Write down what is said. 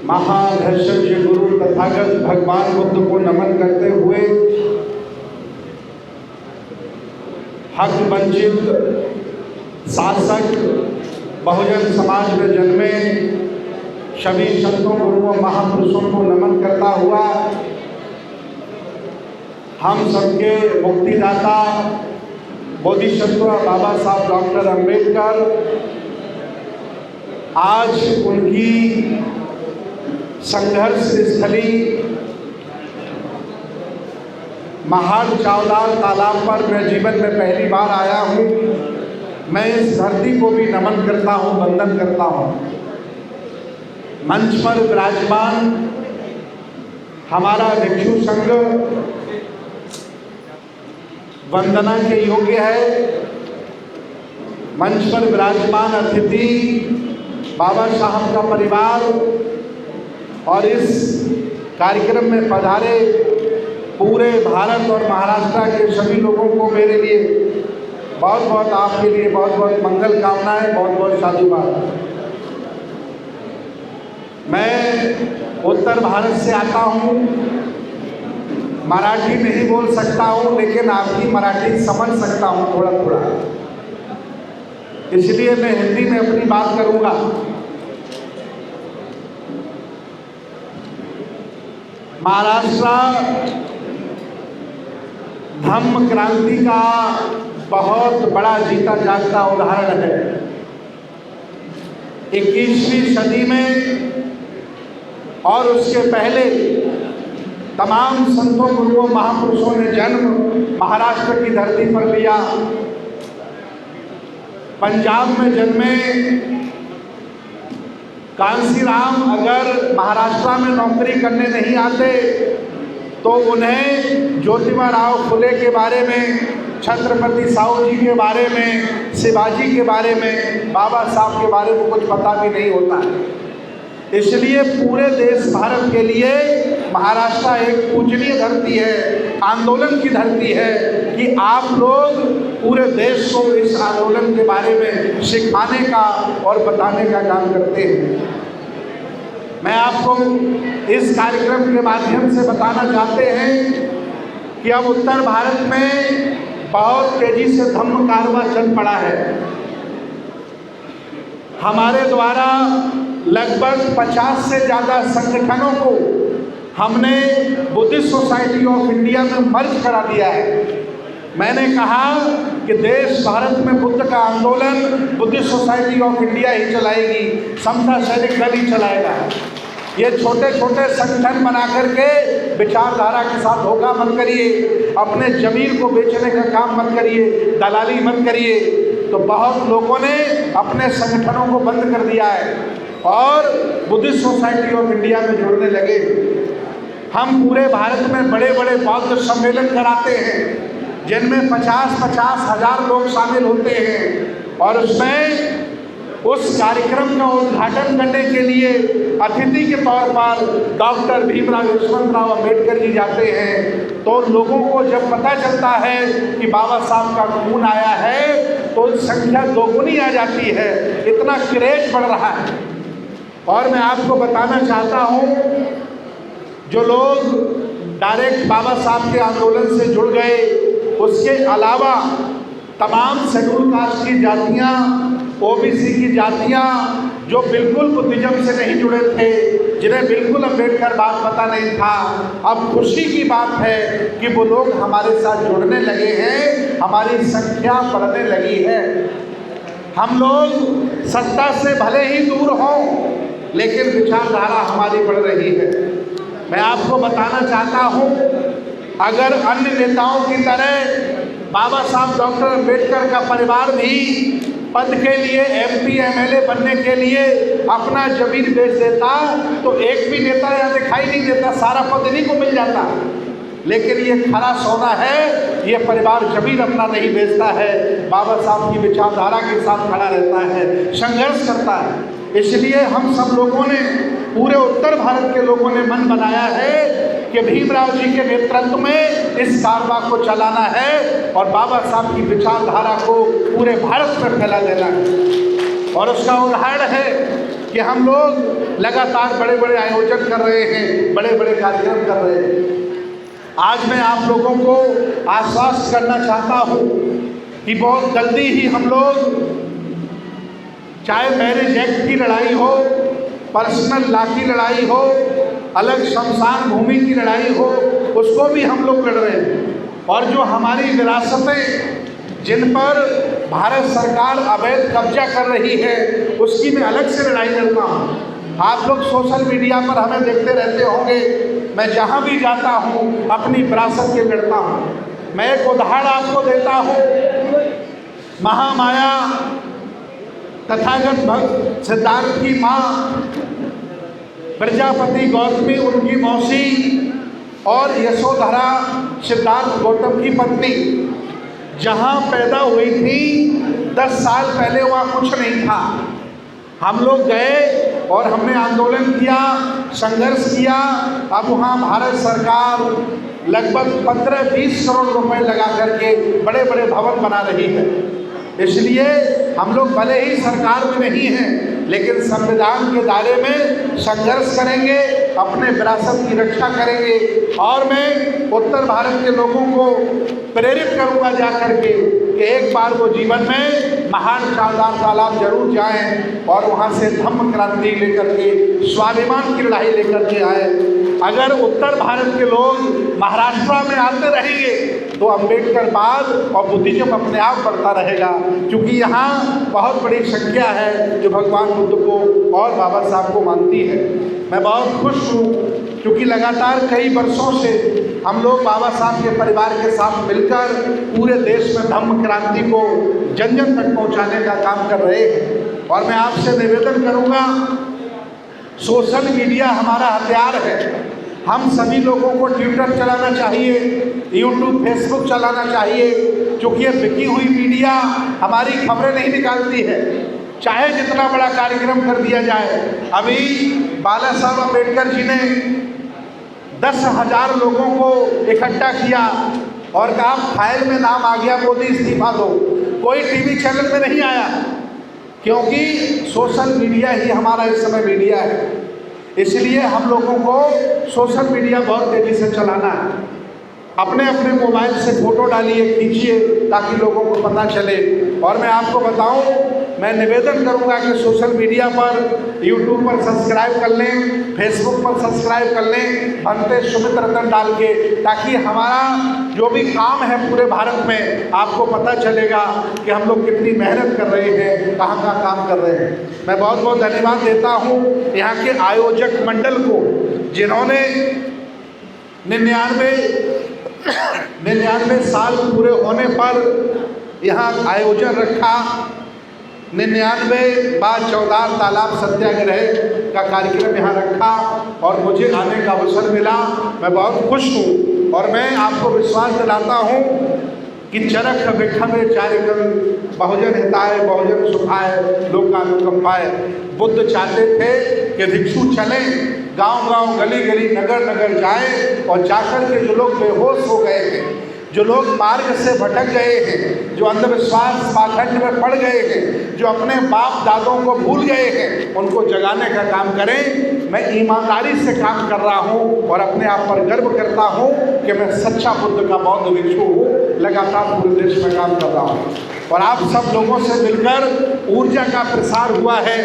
महाभैषज्य गुरु तथागत भगवान बुद्ध को नमन करते हुए हक वंचित शासक बहुजन समाज में जन्मे सभी संतों गुरुओं महापुरुषों को नमन करता हुआ हम सबके मुक्तिदाता बोधिसत्व बाबा साहब डॉक्टर अंबेडकर आज उनकी संघर्ष स्थली महाल चावलाल तालाब पर मैं जीवन में पहली बार आया हूँ। मैं इस धरती को भी नमन करता हूँ, वंदन करता हूँ। मंच पर विराजमान हमारा भिक्षु संघ वंदना के योग्य है। मंच पर विराजमान अतिथि बाबा साहब का परिवार और इस कार्यक्रम में पधारे पूरे भारत और महाराष्ट्र के सभी लोगों को मेरे लिए बहुत बहुत आपके लिए बहुत बहुत मंगल कामनाएं, बहुत बहुत साधुवाद। मैं उत्तर भारत से आता हूँ, मराठी नहीं बोल सकता हूँ, लेकिन आपकी मराठी समझ सकता हूँ थोड़ा थोड़ा, इसलिए मैं हिंदी में अपनी बात करूँगा। महाराष्ट्र धम्म क्रांति का बहुत बड़ा जीता जागता उदाहरण है। 21वीं सदी में और उसके पहले तमाम संतों गुरुओं महापुरुषों ने जन्म महाराष्ट्र की धरती पर लिया। पंजाब में जन्मे कांसीराम अगर महाराष्ट्र में नौकरी करने नहीं आते तो उन्हें ज्योतिबा राव फुले के बारे में, छत्रपति साहू जी के बारे में, शिवाजी के बारे में, बाबा साहब के बारे में कुछ पता भी नहीं होता है। इसलिए पूरे देश भारत के लिए महाराष्ट्र एक पूजनीय धरती है, आंदोलन की धरती है कि आप लोग पूरे देश को इस आंदोलन के बारे में सिखाने का और बताने का काम करते हैं। मैं आपको इस कार्यक्रम के माध्यम से बताना चाहते हैं कि अब उत्तर भारत में बहुत तेजी से धम्म कारवां चल पड़ा है। हमारे द्वारा लगभग 50 से ज़्यादा संगठनों को हमने बुद्धिस्ट सोसाइटी ऑफ इंडिया में मर्ज करा दिया है। मैंने कहा कि देश भारत में बुद्ध का आंदोलन बुद्धिस्ट सोसाइटी ऑफ इंडिया ही चलाएगी, समता सैनिक दल ही चलाएगा। ये छोटे छोटे संगठन बना करके विचारधारा के साथ धोखा मत करिए, अपने जमीन को बेचने का काम मत करिए, दलाली मत करिए। तो बहुत लोगों ने अपने संगठनों को बंद कर दिया है और बुद्धिस्ट सोसाइटी ऑफ इंडिया में जुड़ने लगे। हम पूरे भारत में बड़े बड़े बौद्ध सम्मेलन कराते हैं जिनमें 50-50 हज़ार लोग शामिल होते हैं और उसमें उस कार्यक्रम का उद्घाटन करने के लिए अतिथि के तौर पर डॉक्टर भीमराव यशवंतराव अंबेडकर जी जाते हैं। तो लोगों को जब पता चलता है कि बाबा साहब का खून आया है तो संख्या दोगुनी आ जाती है, इतना क्रेज बढ़ रहा है। और मैं आपको बताना चाहता हूँ, जो लोग डायरेक्ट बाबा साहब के आंदोलन से जुड़ गए, उसके अलावा तमाम शेड्यूल कास्ट की जातियाँ, ओबीसी की जातियाँ जो बिल्कुल बुद्धिज्म से नहीं जुड़े थे, जिन्हें बिल्कुल अंबेडकर बात पता नहीं था, अब खुशी की बात है कि वो लोग हमारे साथ जुड़ने लगे हैं, हमारी संख्या बढ़ने लगी है। हम लोग सत्ता से भले ही दूर हों, लेकिन विचारधारा हमारी बढ़ रही है। मैं आपको बताना चाहता हूँ, अगर अन्य नेताओं की तरह बाबा साहब डॉक्टर अंबेडकर का परिवार भी पद के लिए, MP MLA बनने के लिए अपना जमीन बेच देता तो एक भी नेता यहाँ दिखाई नहीं देता, सारा पद इन्हीं को मिल जाता। लेकिन ये खरा सोना है, ये परिवार जमीन अपना नहीं बेचता है, बाबा साहब की विचारधारा के साथ खड़ा रहता है, संघर्ष करता है। इसलिए हम सब लोगों ने, पूरे उत्तर भारत के लोगों ने मन बनाया है कि भीमराव जी के नेतृत्व में इस कारवां को चलाना है और बाबा साहब की विचारधारा को पूरे भारत में फैला देना है। और उसका उदाहरण है कि हम लोग लगातार बड़े बड़े आयोजन कर रहे हैं, बड़े बड़े कार्यक्रम कर रहे हैं। आज मैं आप लोगों को आश्वस्त करना चाहता हूँ कि बहुत जल्दी ही हम लोग, चाहे मैरिज एक्ट की लड़ाई हो, पर्सनल लॉ की लड़ाई हो, अलग शमशान भूमि की लड़ाई हो, उसको भी हम लोग लड़ रहे हैं। और जो हमारी विरासतें जिन पर भारत सरकार अवैध कब्जा कर रही है, उसकी मैं अलग से लड़ाई लड़ता हूँ। आप लोग सोशल मीडिया पर हमें देखते रहते होंगे, मैं जहाँ भी जाता हूँ अपनी विरासत के लड़ता हूँ। मैं एक उदाहरण आपको देता हूँ। महामाया तथागत भक्त सिद्धार्थ की माँ प्रजापति गौतमी, उनकी मौसी, और यशोधरा सिद्धार्थ गौतम की पत्नी जहाँ पैदा हुई थी 10 साल पहले वहाँ कुछ नहीं था। हम लोग गए और हमने आंदोलन किया, संघर्ष किया। अब वहाँ भारत सरकार लगभग 15-20 करोड़ रुपए लगा करके बड़े बड़े भवन बना रही है। इसलिए हम लोग भले ही सरकार में नहीं हैं, लेकिन संविधान के दायरे में संघर्ष करेंगे, अपने विरासत की रक्षा करेंगे। और मैं उत्तर भारत के लोगों को प्रेरित करूंगा जा करके कि एक बार वो जीवन में महान शानदार तालाब जरूर जाएं और वहाँ से धम्म क्रांति लेकर के, स्वाभिमान की लड़ाई लेकर के आए। अगर उत्तर भारत के लोग महाराष्ट्र में आते रहेंगे तो अम्बेडकर बाद और बुद्धिज्म अपने आप बढ़ता रहेगा, क्योंकि यहाँ बहुत बड़ी संख्या है जो भगवान बुद्ध को और बाबा साहब को मानती है। मैं बहुत खुश हूँ क्योंकि लगातार कई वर्षों से हम लोग बाबा साहब के परिवार के साथ मिलकर पूरे देश में धम्म क्रांति को जन जन तक पहुँचाने का काम कर रहे हैं। और मैं आपसे निवेदन करूँगा, सोशल मीडिया हमारा हथियार है। हम सभी लोगों को ट्विटर चलाना चाहिए, यूट्यूब, फेसबुक चलाना चाहिए, क्योंकि ये बिकी हुई मीडिया हमारी खबरें नहीं निकालती है, चाहे जितना बड़ा कार्यक्रम कर दिया जाए। अभी बाला साहब अम्बेडकर जी ने 10,000 लोगों को इकट्ठा किया और कहा फाइल में नाम आ गया, मोदी इस्तीफा दो। कोई टीवी चैनल में नहीं आया, क्योंकि सोशल मीडिया ही हमारा इस समय मीडिया है। इसलिए हम लोगों को सोशल मीडिया बहुत तेज़ी से चलाना है। अपने अपने मोबाइल से फ़ोटो डालिए, खींचिए, ताकि लोगों को पता चले। और मैं आपको बताऊं, मैं निवेदन करूंगा कि सोशल मीडिया पर, यूट्यूब पर सब्सक्राइब कर लें, फेसबुक पर सब्सक्राइब कर लें, अंते सुमित रतन डाल के, ताकि हमारा जो भी काम है पूरे भारत में आपको पता चलेगा कि हम लोग कितनी मेहनत कर रहे हैं, कहाँ कहाँ काम कर रहे हैं। मैं बहुत बहुत धन्यवाद देता हूँ यहाँ के आयोजक मंडल को, जिन्होंने 99 साल पूरे होने पर यहाँ आयोजन रखा। 99/14 तालाब सत्याग्रह का कार्यक्रम यहाँ रखा और मुझे आने का अवसर मिला। मैं बहुत खुश हूँ और मैं आपको विश्वास दिलाता हूँ कि चरक विखमे चारिकम बहुजन हिताय बहुजन सुखाय लोकानुकंपाय। बुद्ध चाहते थे कि भिक्षु चलें, गांव-गांव, गली-गली, नगर-नगर जाएं और जाकर के जो लोग बेहोश हो गए हैं, जो लोग मार्ग से भटक गए हैं, जो अंधविश्वास पाखंड में पड़ गए हैं, जो अपने बाप दादों को भूल गए हैं, उनको जगाने का काम करें। मैं ईमानदारी से काम कर रहा हूँ और अपने आप पर गर्व करता हूँ कि मैं सच्चा बुद्ध का बौद्ध भिक्षु हूँ। लगातार पूरे देश में काम कर रहा हूँ और आप सब लोगों से मिलकर ऊर्जा का प्रसार हुआ है।